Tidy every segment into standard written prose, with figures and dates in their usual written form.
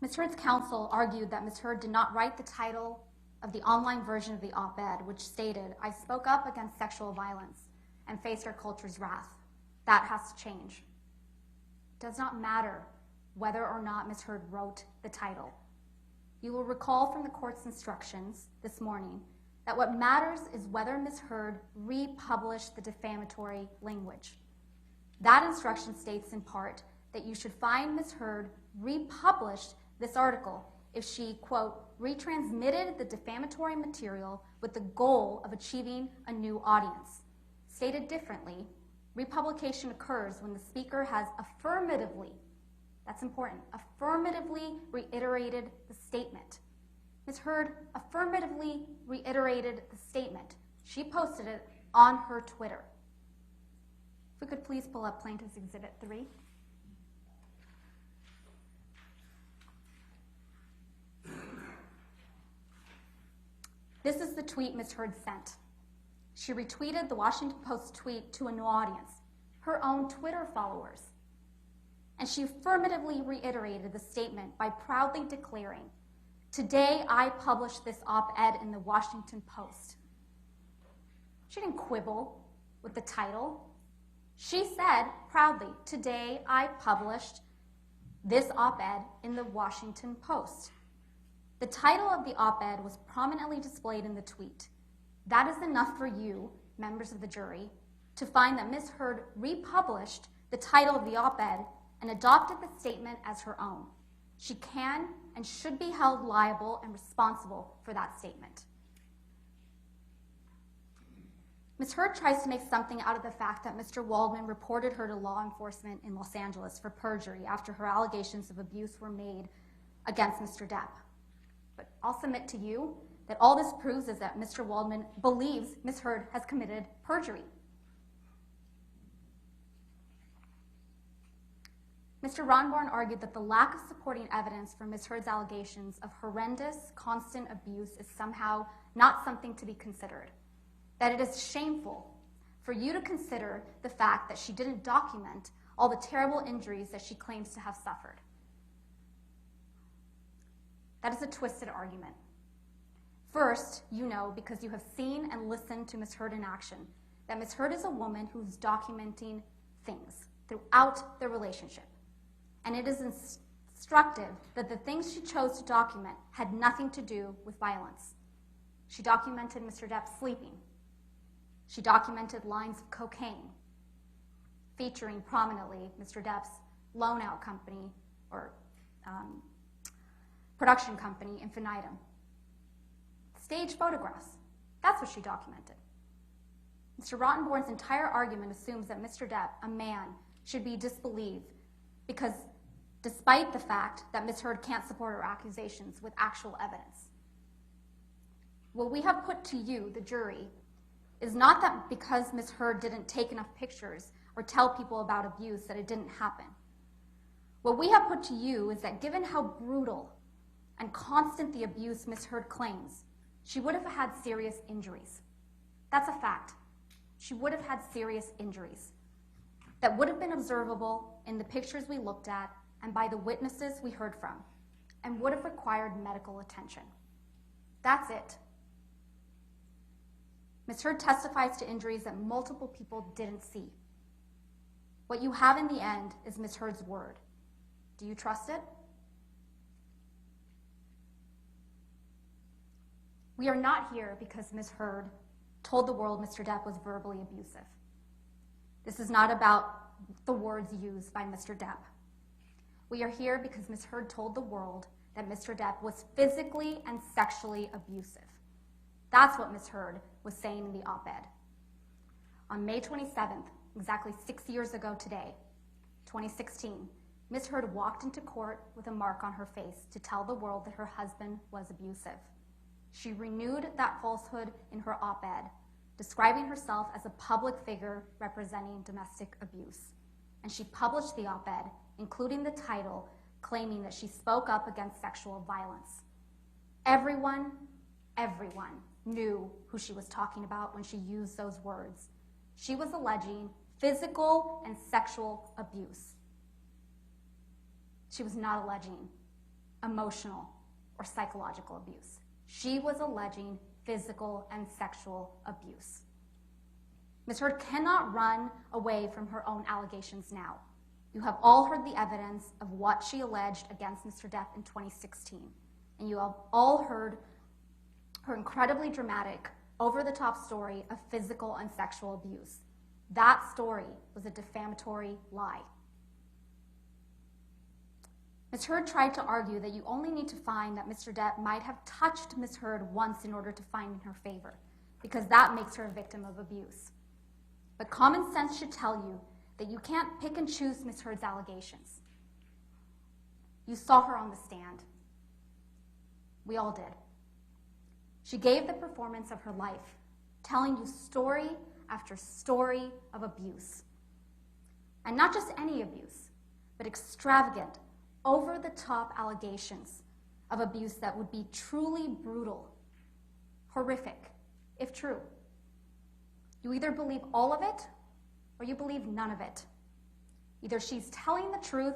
Ms. Heard's counsel argued that Ms. Heard did not write the title of the online version of the op-ed, which stated, "I spoke up against sexual violence and faced our culture's wrath. That has to change." It does not matter whether or not Ms. Heard wrote the title. You will recall from the court's instructions this morning that what matters is whether Ms. Heard republished the defamatory language. That instruction states in part that you should find Ms. Heard republished this article if she, quote, retransmitted the defamatory material with the goal of achieving a new audience. Stated differently, republication occurs when the speaker has affirmatively, that's important, affirmatively reiterated the statement. Ms. Heard affirmatively reiterated the statement. She posted it on her Twitter. If we could please pull up Plaintiff's Exhibit 3. This is the tweet Ms. Heard sent. She retweeted the Washington Post tweet to a new audience, her own Twitter followers. And she affirmatively reiterated the statement by proudly declaring, "Today I published this op-ed in the Washington Post." She didn't quibble with the title. She said proudly, "Today I published this op-ed in the Washington Post." The title of the op-ed was prominently displayed in the tweet. That is enough for you, members of the jury, to find that Ms. Heard republished the title of the op-ed and adopted the statement as her own. She can and should be held liable and responsible for that statement. Ms. Heard tries to make something out of the fact that Mr. Waldman reported her to law enforcement in Los Angeles for perjury after her allegations of abuse were made against Mr. Depp. But I'll submit to you that all this proves is that Mr. Waldman believes Ms. Heard has committed perjury. Mr. Ronborn argued that the lack of supporting evidence for Ms. Heard's allegations of horrendous, constant abuse is somehow not something to be considered, that it is shameful for you to consider the fact that she didn't document all the terrible injuries that she claims to have suffered. That is a twisted argument. First, you know, because you have seen and listened to Ms. Heard in action, that Ms. Heard is a woman who's documenting things throughout their relationship. And it is instructive that the things she chose to document had nothing to do with violence. She documented Mr. Depp sleeping. She documented lines of cocaine, featuring prominently Mr. Depp's loan-out company or production company, Infinitum. Stage photographs, that's what she documented. Mr. Rottenborn's entire argument assumes that Mr. Depp, a man, should be disbelieved because despite the fact that Ms. Heard can't support her accusations with actual evidence. What we have put to you, the jury, is not that because Ms. Heard didn't take enough pictures or tell people about abuse that it didn't happen. What we have put to you is that given how brutal and constant the abuse Ms. Heard claims, she would have had serious injuries. That's a fact. She would have had serious injuries that would have been observable in the pictures we looked at and by the witnesses we heard from, and would have required medical attention. That's it. Ms. Heard testifies to injuries that multiple people didn't see. What you have in the end is Ms. Heard's word. Do you trust it? We are not here because Ms. Heard told the world Mr. Depp was verbally abusive. This is not about the words used by Mr. Depp. We are here because Ms. Heard told the world that Mr. Depp was physically and sexually abusive. That's what Ms. Heard was saying in the op-ed. On May 27th, exactly 6 years ago today, 2016, Ms. Heard walked into court with a mark on her face to tell the world that her husband was abusive. She renewed that falsehood in her op-ed, describing herself as a public figure representing domestic abuse. And she published the op-ed, including the title, claiming that she spoke up against sexual violence. Everyone knew who she was talking about when she used those words. She was alleging physical and sexual abuse. She was not alleging emotional, or psychological abuse. She was alleging physical and sexual abuse. Ms. Heard cannot run away from her own allegations now. You have all heard the evidence of what she alleged against Mr. Depp in 2016, and you have all heard her incredibly dramatic, over-the-top story of physical and sexual abuse. That story was a defamatory lie. Ms. Heard tried to argue that you only need to find that Mr. Depp might have touched Ms. Heard once in order to find in her favor, because that makes her a victim of abuse. But common sense should tell you that you can't pick and choose Ms. Heard's allegations. You saw her on the stand. We all did. She gave the performance of her life, telling you story after story of abuse. And not just any abuse, but extravagant, over-the-top allegations of abuse that would be truly brutal, horrific, if true. You either believe all of it, or you believe none of it. Either she's telling the truth,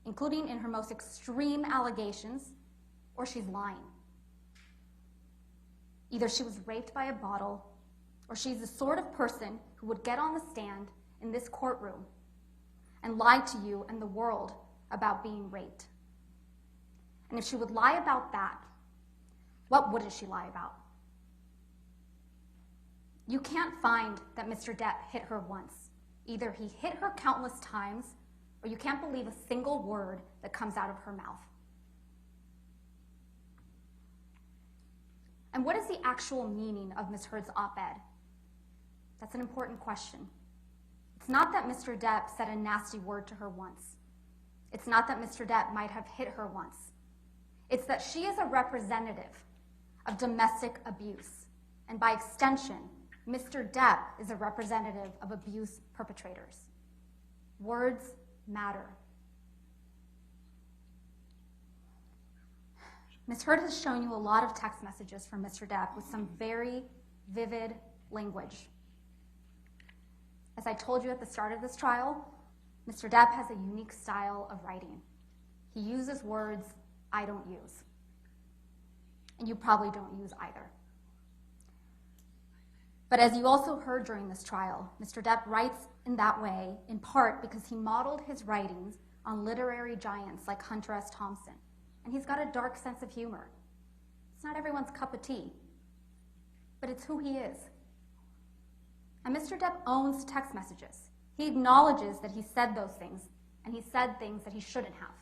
including in her most extreme allegations, or she's lying. Either she was raped by a bottle, or she's the sort of person who would get on the stand in this courtroom and lie to you and the world about being raped. And if she would lie about that, what wouldn't she lie about? You can't find that Mr. Depp hit her once. Either he hit her countless times, or you can't believe a single word that comes out of her mouth. And what is the actual meaning of Ms. Heard's op-ed? That's an important question. It's not that Mr. Depp said a nasty word to her once. It's not that Mr. Depp might have hit her once. It's that she is a representative of domestic abuse. And by extension, Mr. Depp is a representative of abuse perpetrators. Words matter. Ms. Heard has shown you a lot of text messages from Mr. Depp with some very vivid language. As I told you at the start of this trial, Mr. Depp has a unique style of writing. He uses words I don't use. And you probably don't use either. But as you also heard during this trial, Mr. Depp writes in that way, in part because he modeled his writings on literary giants like Hunter S. Thompson. And he's got a dark sense of humor. It's not everyone's cup of tea, but it's who he is. And Mr. Depp owns text messages. He acknowledges that he said those things, and he said things that he shouldn't have.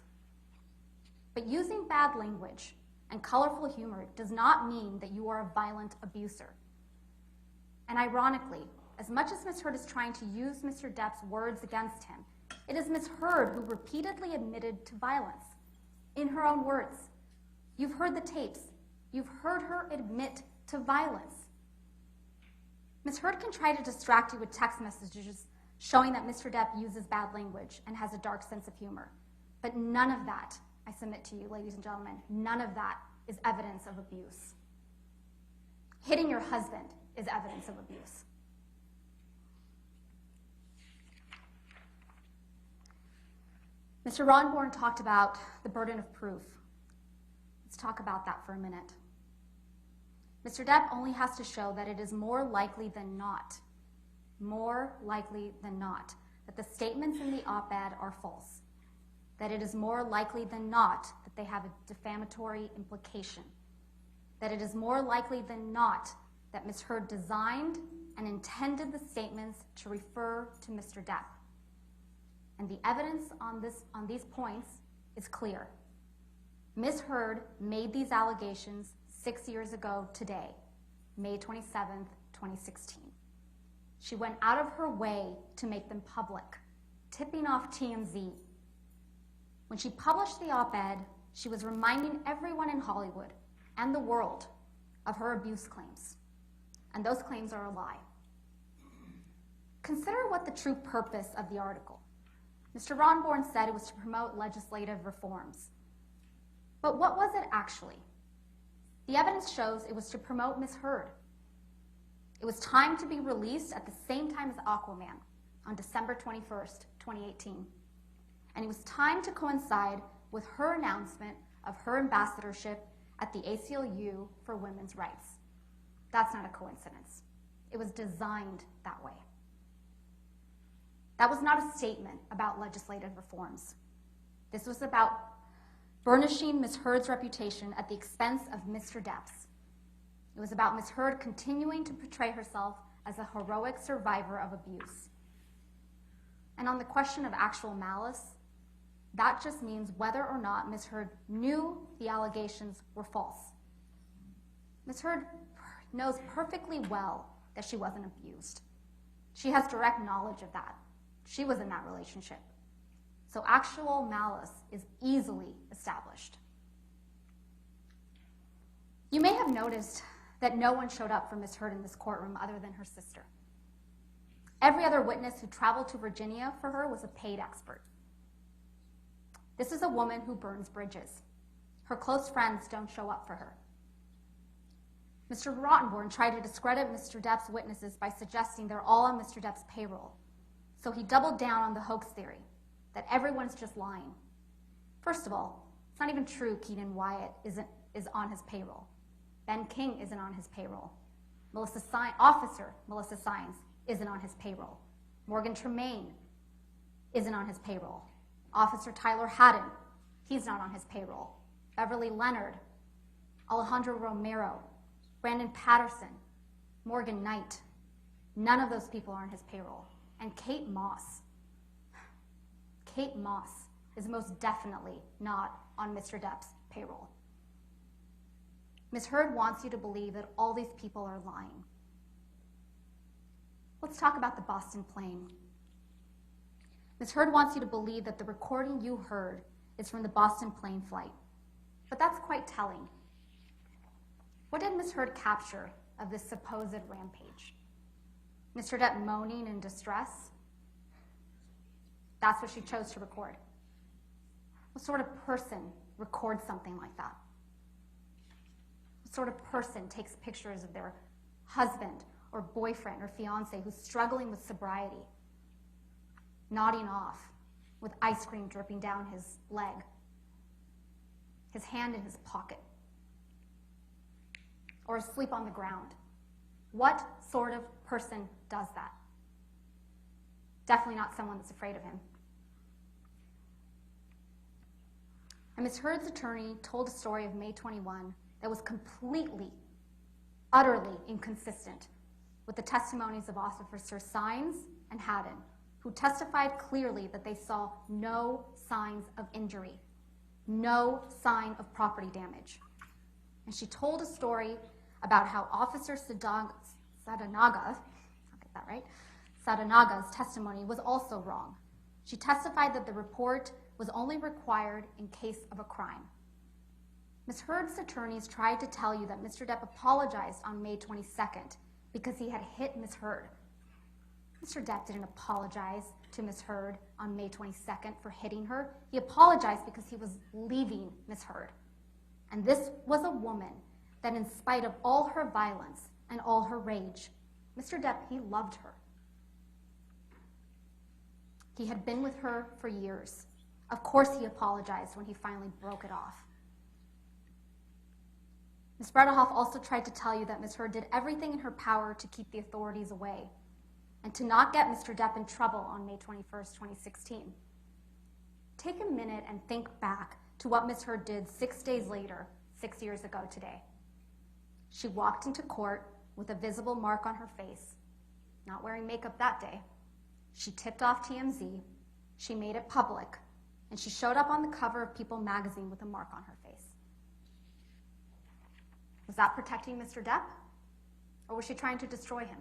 But using bad language and colorful humor does not mean that you are a violent abuser. And ironically, as much as Ms. Heard is trying to use Mr. Depp's words against him, it is Ms. Heard who repeatedly admitted to violence. In her own words. You've heard the tapes. You've heard her admit to violence. Ms. Heard can try to distract you with text messages showing that Mr. Depp uses bad language and has a dark sense of humor. But none of that, I submit to you, ladies and gentlemen, none of that is evidence of abuse. Hitting your husband is evidence of abuse. Mr. Ronborn talked about the burden of proof. Let's talk about that for a minute. Mr. Depp only has to show that it is more likely than not, that the statements in the op-ed are false, that it is more likely than not that they have a defamatory implication, that it is more likely than not that Ms. Heard designed and intended the statements to refer to Mr. Depp. And the evidence on these points is clear. Ms. Heard made these allegations 6 years ago today, May 27th, 2016. She went out of her way to make them public, tipping off TMZ. When she published the op-ed, she was reminding everyone in Hollywood and the world of her abuse claims. And those claims are a lie. Consider what the true purpose of the article. Mr. Ronborn said it was to promote legislative reforms. But what was it actually? The evidence shows it was to promote Ms. Heard. It was timed to be released at the same time as Aquaman on December 21st, 2018. And it was timed to coincide with her announcement of her ambassadorship at the ACLU for women's rights. That's not a coincidence. It was designed that way. That was not a statement about legislative reforms. This was about burnishing Ms. Heard's reputation at the expense of Mr. Depp's. It was about Ms. Heard continuing to portray herself as a heroic survivor of abuse. And on the question of actual malice, that just means whether or not Ms. Heard knew the allegations were false. Ms. Heard knows perfectly well that she wasn't abused. She has direct knowledge of that. She was in that relationship. So actual malice is easily established. You may have noticed that no one showed up for Ms. Heard in this courtroom other than her sister. Every other witness who traveled to Virginia for her was a paid expert. This is a woman who burns bridges. Her close friends don't show up for her. Mr. Rottenborn tried to discredit Mr. Depp's witnesses by suggesting they're all on Mr. Depp's payroll. So he doubled down on the hoax theory, that everyone's just lying. First of all, it's not even true Keenan Wyatt is on his payroll. Ben King isn't on his payroll. Officer Melissa Sines isn't on his payroll. Morgan Tremaine isn't on his payroll. Officer Tyler Haddon, he's not on his payroll. Beverly Leonard, Alejandro Romero, Brandon Patterson, Morgan Knight, none of those people are on his payroll. And Kate Moss is most definitely not on Mr. Depp's payroll. Ms. Heard wants you to believe that all these people are lying. Let's talk about the Boston plane. Ms. Heard wants you to believe that the recording you heard is from the Boston plane flight. But that's quite telling. What did Ms. Heard capture of this supposed rampage? Mr. Depp moaning in distress? That's what she chose to record. What sort of person records something like that? What sort of person takes pictures of their husband or boyfriend or fiance who's struggling with sobriety, nodding off with ice cream dripping down his leg, his hand in his pocket, or asleep on the ground? What sort of person does that? Definitely not someone that's afraid of him. And Ms. Heard's attorney told a story of May 21 that was completely, utterly inconsistent with the testimonies of Officers Sines and Haddon, who testified clearly that they saw no signs of injury, no sign of property damage. And she told a story about how Officer Sadanaga's testimony was also wrong. She testified that the report was only required in case of a crime. Ms. Heard's attorneys tried to tell you that Mr. Depp apologized on May 22nd because he had hit Ms. Heard. Mr. Depp didn't apologize to Ms. Heard on May 22nd for hitting her. He apologized because he was leaving Ms. Heard. And this was a woman that, in spite of all her violence and all her rage, Mr. Depp, he loved her. He had been with her for years. Of course he apologized when he finally broke it off. Ms. Bredehoff also tried to tell you that Ms. Heard did everything in her power to keep the authorities away and to not get Mr. Depp in trouble on May 21st, 2016. Take a minute and think back to what Ms. Heard did 6 days later, 6 years ago today. She walked into court with a visible mark on her face, not wearing makeup that day. She tipped off TMZ, she made it public, and she showed up on the cover of People magazine with a mark on her face. Was that protecting Mr. Depp? Or was she trying to destroy him?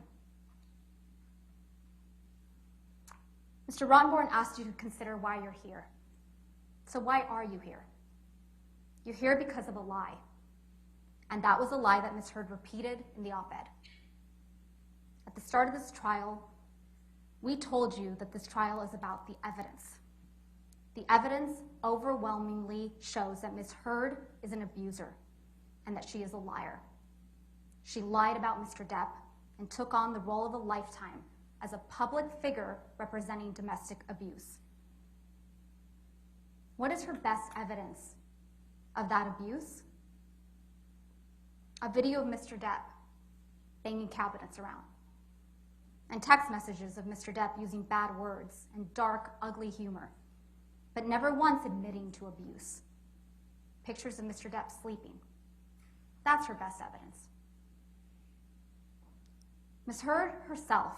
Mr. Rottenborn asked you to consider why you're here. So why are you here? You're here because of a lie. And that was a lie that Ms. Heard repeated in the op-ed. At the start of this trial, we told you that this trial is about the evidence. The evidence overwhelmingly shows that Ms. Heard is an abuser and that she is a liar. She lied about Mr. Depp and took on the role of a lifetime as a public figure representing domestic abuse. What is her best evidence of that abuse? A video of Mr. Depp banging cabinets around, and text messages of Mr. Depp using bad words and dark, ugly humor, but never once admitting to abuse. Pictures of Mr. Depp sleeping. That's her best evidence. Ms. Heard herself.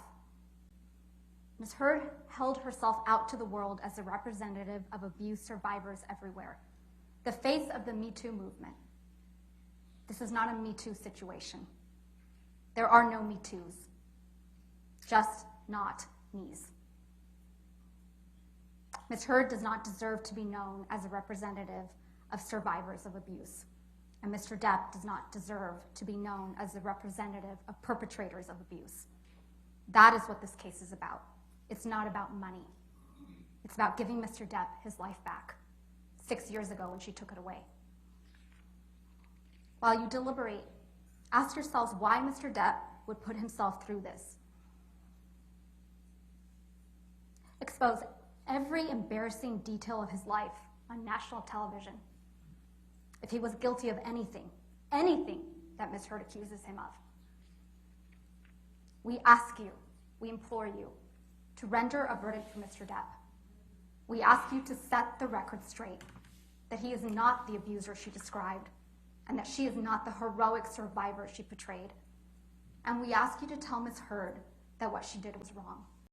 Ms. Heard held herself out to the world as a representative of abuse survivors everywhere, the face of the Me Too movement. This is not a Me Too situation. There are no Me Toos, just not me's. Ms. Heard does not deserve to be known as a representative of survivors of abuse, and Mr. Depp does not deserve to be known as a representative of perpetrators of abuse. That is what this case is about. It's not about money. It's about giving Mr. Depp his life back 6 years ago when she took it away. While you deliberate, ask yourselves why Mr. Depp would put himself through this. Expose every embarrassing detail of his life on national television. If he was guilty of anything that Ms. Heard accuses him of. We ask you, we implore you, to render a verdict for Mr. Depp. We ask you to set the record straight, that he is not the abuser she described, and that she is not the heroic survivor she portrayed. And we ask you to tell Ms. Heard that what she did was wrong.